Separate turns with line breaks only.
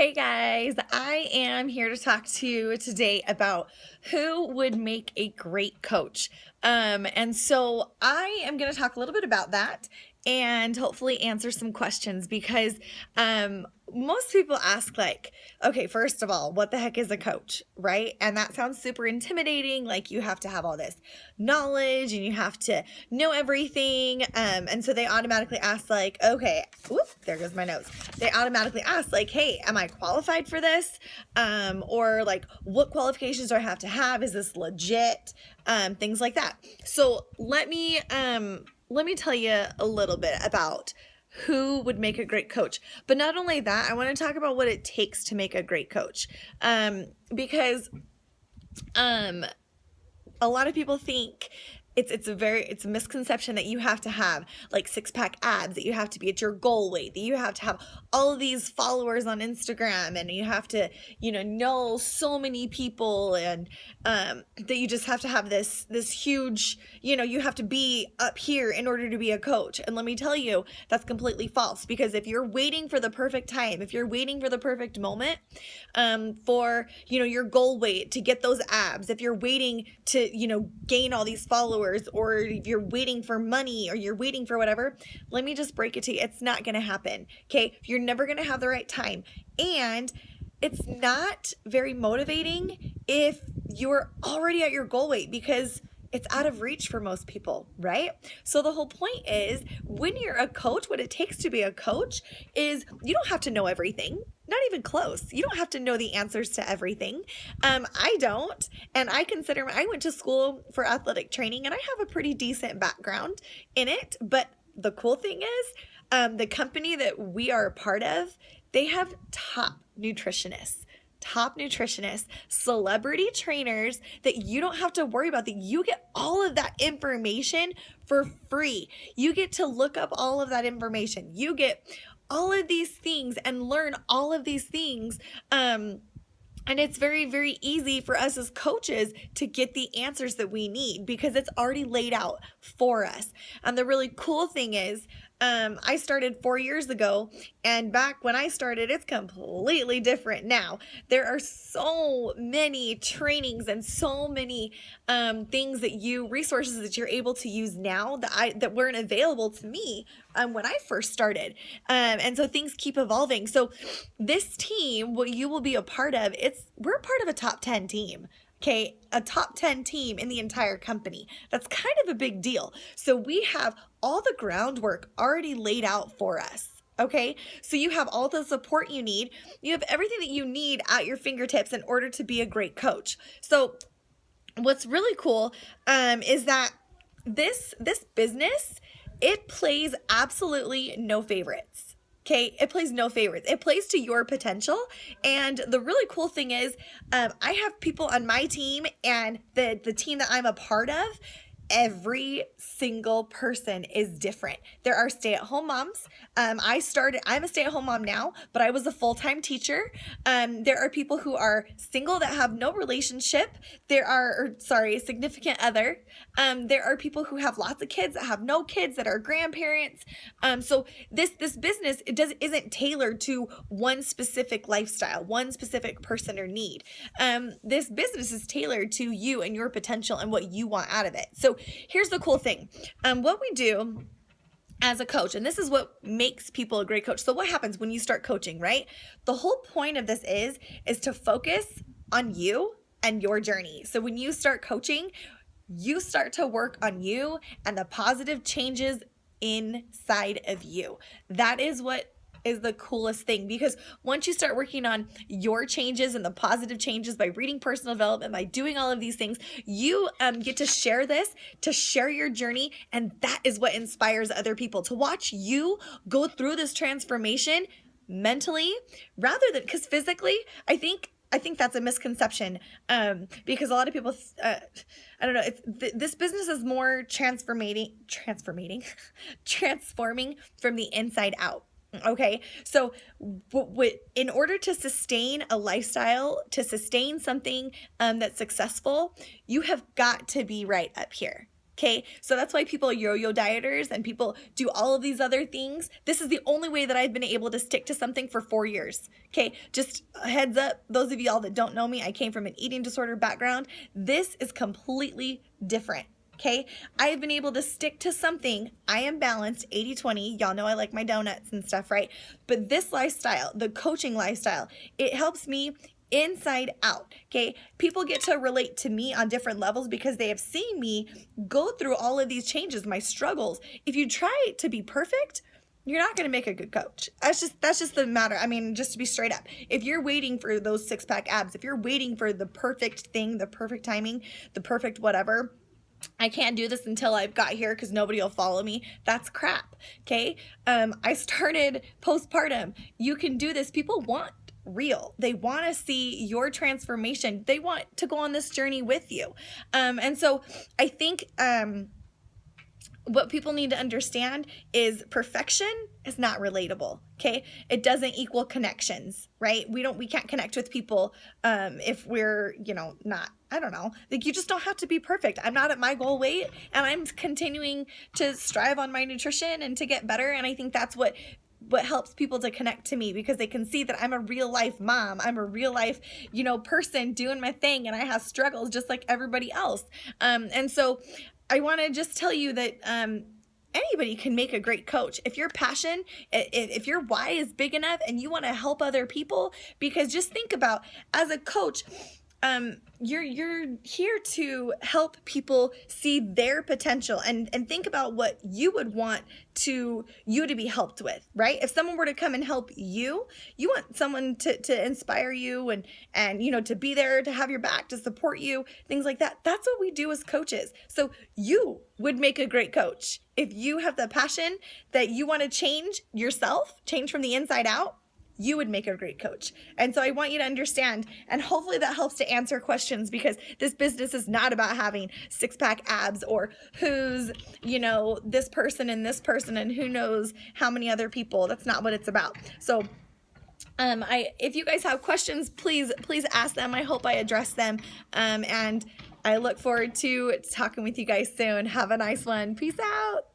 Hey guys, I am here to talk to you today about who would make a great coach. And so I am going to talk a little bit about that and hopefully answer some questions because most people ask, like, okay, first of all, what the heck is a coach, right? And that sounds super intimidating. Like, you have to have all this knowledge and you have to know everything. And so they automatically ask, like, okay, whoop, there goes my nose. They automatically ask, like, hey, am I qualified for this? Or like, what qualifications do I have to have? Is this legit? Things like that. So let me tell you a little bit about who would make a great coach. But not only that, I want to talk about what it takes to make a great coach. Because a lot of people think it's a misconception that you have to have like six-pack abs, that you have to be at your goal weight, that you have to have all of these followers on Instagram, and you have to know so many people, and that you just have to have this huge, you have to be up here in order to be a coach. And let me tell you, that's completely false, because if you're waiting for the perfect time, if you're waiting for the perfect moment, for your goal weight, to get those abs, if you're waiting to gain all these followers, or if you're waiting for money, or you're waiting for whatever, let me just break it to you, it's not going to happen. Okay, you're never going to have the right time, and it's not very motivating if you're already at your goal weight, because it's out of reach for most people, right? So the whole point is, when you're a coach, what it takes to be a coach is you don't have to know everything, not even close. You don't have to know the answers to everything. I don't, and I went to school for athletic training, and I have a pretty decent background in it. But the cool thing is, the company that we are a part of, they have top nutritionists, celebrity trainers that you don't have to worry about, that you get all of that information for free. You get to look up all of that information. You get all of these things and learn all of these things. And it's very, very easy for us as coaches to get the answers that we need, because it's already laid out for us. And the really cool thing is, I started 4 years ago, and back when I started, it's completely different now. There are so many trainings and so many resources that you're able to use now that weren't available to me when I first started. And so things keep evolving. So this team, what you will be a part of, we're a part of a top 10 team. Okay, a top 10 team in the entire company. That's kind of a big deal. So we have all the groundwork already laid out for us. Okay, so you have all the support you need. You have everything that you need at your fingertips in order to be a great coach. So what's really cool is that this business, it plays absolutely no favorites. Okay, it plays no favorites. It plays to your potential. And the really cool thing is, I have people on my team, and the team that I'm a part of, every single person is different. There are stay-at-home moms. I'm a stay-at-home mom now, but I was a full-time teacher. There are people who are single that have no relationship. Significant other. There are people who have lots of kids, that have no kids, that are grandparents. So this business, isn't tailored to one specific lifestyle, one specific person or need. This business is tailored to you and your potential and what you want out of it. So here's the cool thing. What we do as a coach, and this is what makes people a great coach. So what happens when you start coaching, right? The whole point of this is to focus on you and your journey. So when you start coaching, you start to work on you and the positive changes inside of you. That is what is the coolest thing, because once you start working on your changes and the positive changes by reading personal development, by doing all of these things, you get to share your journey, and that is what inspires other people to watch you go through this transformation mentally, rather than, because physically, I think that's a misconception, because a lot of people, I don't know, this business is more transforming from the inside out. Okay, so in order to sustain a lifestyle, to sustain something that's successful, you have got to be right up here. Okay, so that's why people are yo-yo dieters and people do all of these other things. This is the only way that I've been able to stick to something for 4 years. Okay, just a heads up, those of y'all that don't know me, I came from an eating disorder background. This is completely different. Okay, I have been able to stick to something. I am balanced 80-20. Y'all know I like my donuts and stuff, right? But this lifestyle, the coaching lifestyle, it helps me inside out. Okay, people get to relate to me on different levels because they have seen me go through all of these changes, my struggles. If you try to be perfect, you're not going to make a good coach. That's just the matter. I mean, just to be straight up, if you're waiting for those 6-pack abs, if you're waiting for the perfect thing, the perfect timing, the perfect whatever, I can't do this until I've got here because nobody will follow me. That's crap. Okay. I started postpartum. You can do this. People want real. They want to see your transformation. They want to go on this journey with you. And so I think, what people need to understand is perfection is not relatable. Okay. It doesn't equal connections, right? We can't connect with people, if we're, not, I don't know, like you just don't have to be perfect. I'm not at my goal weight and I'm continuing to strive on my nutrition and to get better. And I think that's what helps people to connect to me because they can see that I'm a real life mom. I'm a real life, person doing my thing and I have struggles just like everybody else. And so I want to just tell you that anybody can make a great coach. If your passion, if your why is big enough and you want to help other people, because just think about, as a coach, you're here to help people see their potential and think about what you would want you to be helped with, right? If someone were to come and help you want someone to inspire you and to be there, to have your back, to support you, things like that. That's what we do as coaches. So you would make a great coach. If you have the passion that you want to change yourself, change from the inside out, you would make a great coach. And so I want you to understand, and hopefully that helps to answer questions, because this business is not about having 6-pack abs or who's, this person and who knows how many other people. That's not what it's about. So if you guys have questions, please ask them. I hope I address them. And I look forward to talking with you guys soon. Have a nice one. Peace out.